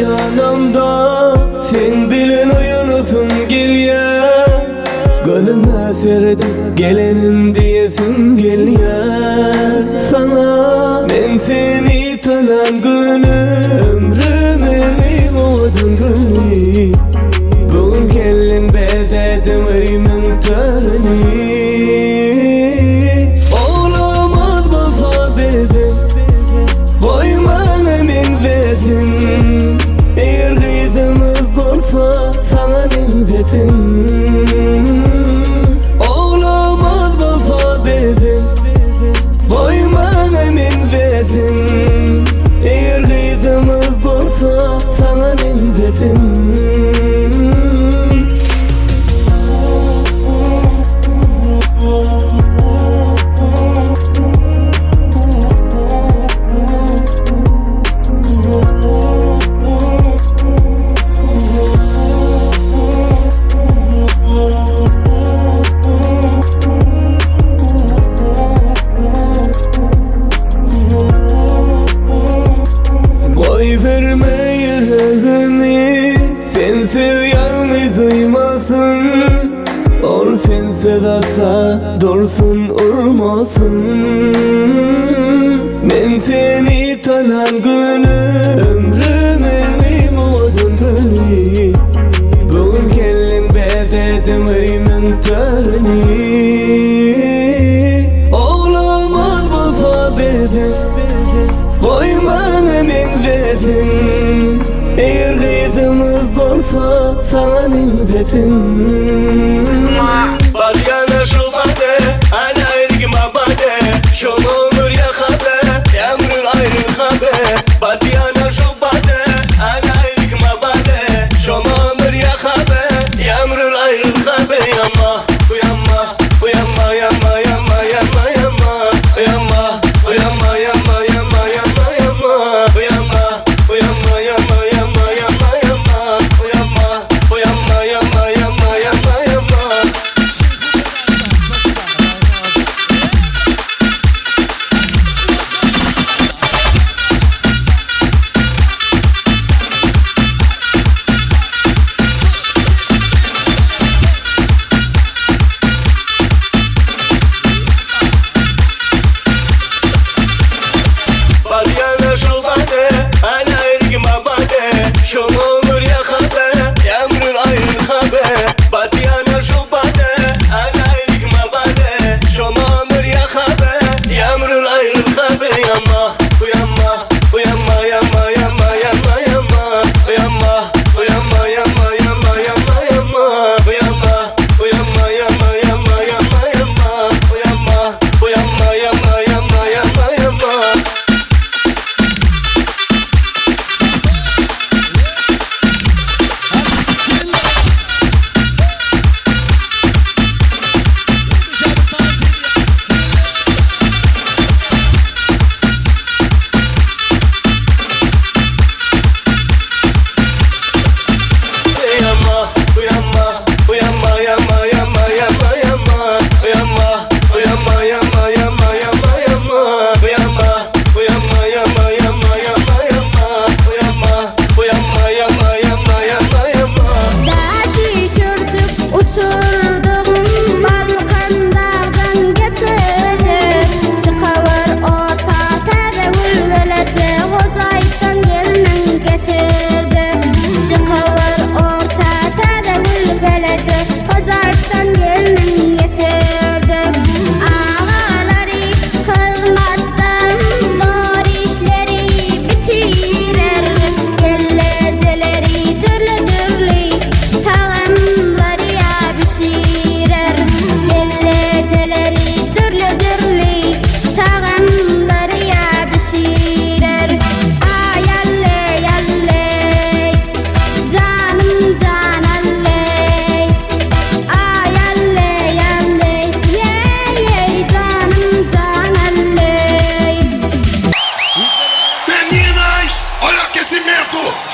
yanımda, sen bilen oyunusun gel ya. Gözüme serdim gelenin diyesin gel ya. Sana ben seni tanan günü, ömrümün umudun günü. Bugün gelin bezedim öyümün törünü. Oğlamaz bolsa bezim, koyman emin vezin. Eğer kızımız bolsa sana benzesin. Oğlamaz bolsa bezim, koyman emin vezin. Eğer kızımız bolsa sana benzesin. Verme yüreğini, sensiz yalnız uymasın. Ol sensiz asla dursun urmasın. Ben seni tanan günü, ömrümün umudun günü. Bugün gelin bezedim öyümün törünü. Oğlamaz bolsa bezim, koyman emin vezin. Eğer kızımız bolsa sana benzesin. Badyana şu bade, ana ergime bade. Şu olur ya kabe, yamrul ayrı kabe. Badyana şu bade, ana ergime bade. Şu olur ya kabe, yamrul ayrı kabe. Yama, uyanma, uyanma, yama, yama, yama, yama. Uyanma, uyanma, yama, yama, yama, yama. Uyanma, uyanma, yama, yama, yama, yama. Uyanma, uyanma, yama, yama, yama, yama. Badyana şu bade, ana ergime bade. Şu olur ya kabe, yamrul ayrı kabe. Badyana şu bade, ana ergime bade. Şu olur ya kabe, yamrul ayrı kabe. Yama, uyanma, uyanma, yama, yama, yama, yama. Uyanma, uyanma, yama, yama, yama, yama. Uyanma, uyanma, yama, yama, yama, yama. Uyanma, uyanma, yama, yama, yama, yama.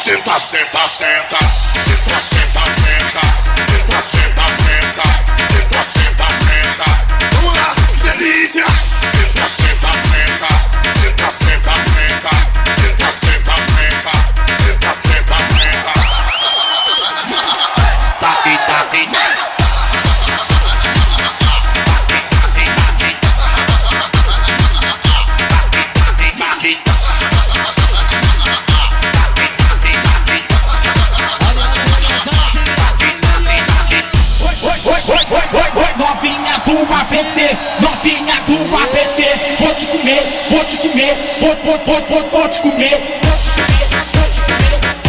Senta, senta, senta. Senta, senta, senta. Senta, senta, senta. Senta, senta, senta. Vamos lá, que delícia. Senta, senta, senta. Senta, senta, senta. Senta, senta, senta. Senta, senta, ABC, novinha do ABC. Vou te comer, vou te comer, vou te comer, vou te comer, vou te comer.